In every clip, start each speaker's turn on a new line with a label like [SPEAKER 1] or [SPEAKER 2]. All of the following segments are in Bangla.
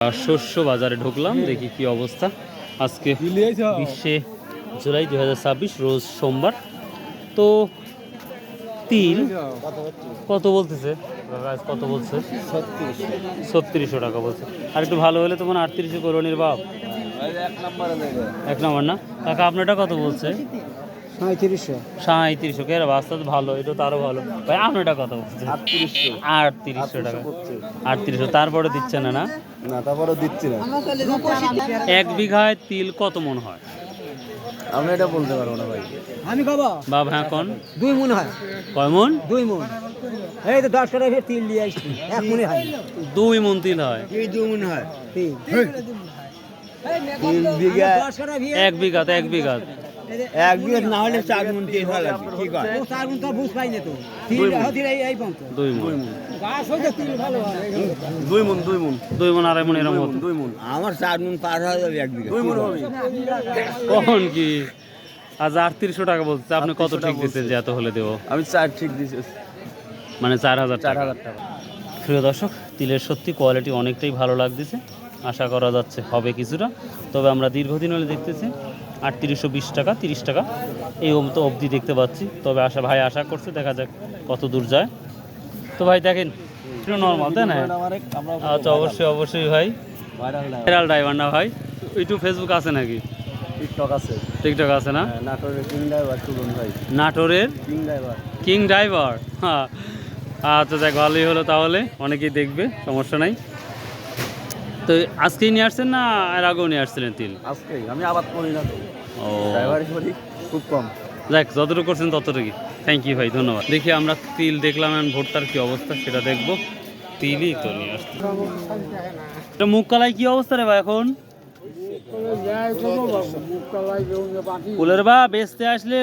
[SPEAKER 1] শস্য বাজারে ঢুকলাম, দেখি কি অবস্থা। আজকে 20শে জুলাই 2026, রোজ সোমবার। তো তিল কত বলতেছে? কত বলছে? 3600 টাকা বলছে। আর একটু ভালো হলে তখন 3800 করোনির বাপ। এক নম্বর না কাকা, আপনারটা কত বলছে? 3700 কে রাস্তা তো ভালো, এটা তো আরো ভালো ভাই। আপনারটা কত বলছে? 3800 টাকা। 3800 তারপরে দিচ্ছে না? না
[SPEAKER 2] তারপরে দিচ্ছি না।
[SPEAKER 1] 1 বিঘায় তিল কত মন হয়?
[SPEAKER 2] আমরা এটা বলতে পারবো না ভাই।
[SPEAKER 3] আমি বাবা
[SPEAKER 1] বাবা হ্যাঁ কোন
[SPEAKER 3] 2 মণ হয়।
[SPEAKER 1] কয় মন?
[SPEAKER 3] 2 মণ। এই তো 10 টাকা ফের তিল নিয়ে আসছি, 1 মণে হয়।
[SPEAKER 1] 2 মন তিল হয়।
[SPEAKER 3] এই 2 মণ হয় তিল।
[SPEAKER 2] 3 বিঘা
[SPEAKER 3] 10 টাকা ভিয়ে
[SPEAKER 1] 1 বিঘা তো 1 বিঘা
[SPEAKER 2] 1 বিঘা না হলে 4 মণ তিল হয় লাগবে। ঠিক আছে,
[SPEAKER 3] ও 4 মণ তো বুঝ পাই না তো। তিল হতির এই পন্ত
[SPEAKER 1] 2 মন।
[SPEAKER 3] গাছ হইতে তিল ভালো হয়।
[SPEAKER 2] 2 মণ
[SPEAKER 1] 2 মন আড়াই মন এরকম হতো।
[SPEAKER 2] 2 মণ আমার 4 মণ পার হয়ে যাবে 1 বিঘা। 2 মণ হবে
[SPEAKER 1] কখন কি আজ 3800 টাকা বলছে। আপনি কত ঠিক দিচ্ছেন যে এত হলে দেবো?
[SPEAKER 2] আমি 4 ঠিক দিছি,
[SPEAKER 1] মানে 4000 টাকা।
[SPEAKER 2] 4000 টাকা।
[SPEAKER 1] প্রিয় দর্শক, তিলের সত্যি কোয়ালিটি অনেকটাই ভালো লাগতেছে, আশা করা যাচ্ছে হবে কিছুটা। তবে আমরা দীর্ঘদিন হলে দেখতেছি 3820 টাকা 30 টাকা এই অবধি দেখতে পাচ্ছি। তবে ভাই আশা করছে, দেখা যাক কত দূর যায়। তো ভাই দেখেন একটু নর্মাল তাই না? আচ্ছা অবশ্যই ভাই। ভাইরাল ড্রাইভার না ভাই? ইউটিউব ফেসবুক আছে নাকি? টিকটক আছে না?
[SPEAKER 2] নাটোরের কিং ড্রাইভার তুলুন ভাই।
[SPEAKER 1] নাটোরের কিং ড্রাইভার, হ্যাঁ। আচ্ছা যাক, ভালোই হলো তাহলে, অনেকেই দেখবে, সমস্যা নাই। তো আজকেই নিয়ে আসছেন না এর আগেও নিয়ে আসছিলেন তিল?
[SPEAKER 2] আজকেই। আমি আবাদ করি না তো,
[SPEAKER 1] ও
[SPEAKER 2] ড্রাইভারই করি, খুব কম।
[SPEAKER 1] যাক, যতটুকু করছেন ততটুকুই। থ্যাংক ইউ ভাই, ধন্যবাদ। দেখি আমরা তিল দেখলাম, এখন ভোটটার কি অবস্থা সেটা দেখবো। তিলই তো নিয়ে আসছে। এটা মুখ কালাই কি অবস্থা রে ভাই এখন? ফুলের বা বেচতে আসলে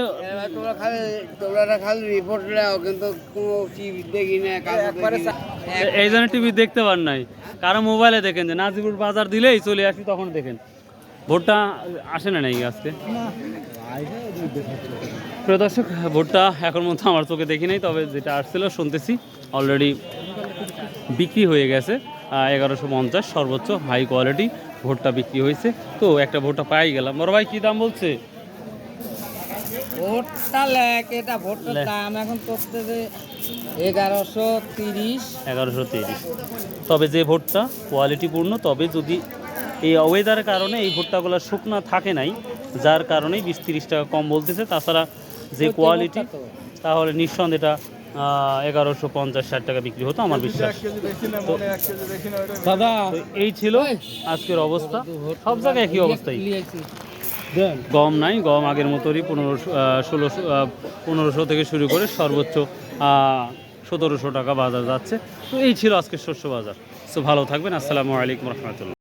[SPEAKER 1] এই জন্য টিভি দেখতে পার নাই, কারো মোবাইলে দেখেন যে নাজিপুর বাজার দিলেই চলে আসি, তখন দেখেন। ভোটটা আসে না নাকি আজকে? প্রিয় দর্শক, ভোটটা এখন মতো আমার চোখে দেখি নাই, তবে যেটা আসছিল শুনতেছি অলরেডি বিক্রি হয়ে গেছে। 1150 সর্বোচ্চ হাই কোয়ালিটি ভোটটা বিক্রি হয়েছে। তো একটা ভোটটা পাই গেলাম। বড় ভাই কি দাম বলছে?
[SPEAKER 3] ভোটটা লেখ, এটা ভোটটার দাম এখন করতেছে 1130।
[SPEAKER 1] তবে যে ভোটটা কোয়ালিটিপূর্ণ, তবে যদি এই ওয়েদারের কারণে এই ভুট্টাগুলো শুকনা থাকে নাই, যার কারণেই 20-30 টাকা কম বলতেছে। তাছাড়া যে কোয়ালিটি, তাহলে নিঃসন্দেহে এটা 1150-60 টাকা বিক্রি হতো আমার বিশ্বাস। দাদা এই ছিল আজকের অবস্থা, সব জায়গায় একই অবস্থায়। গম নাই, গম আগের মতোই 1500 থেকে শুরু করে সর্বোচ্চ 1700 টাকা বাজার যাচ্ছে। তো এই ছিল আজকের শস্য বাজার। তো ভালো থাকবেন। আসসালামু আলাইকুম রহমতুল্লাহ।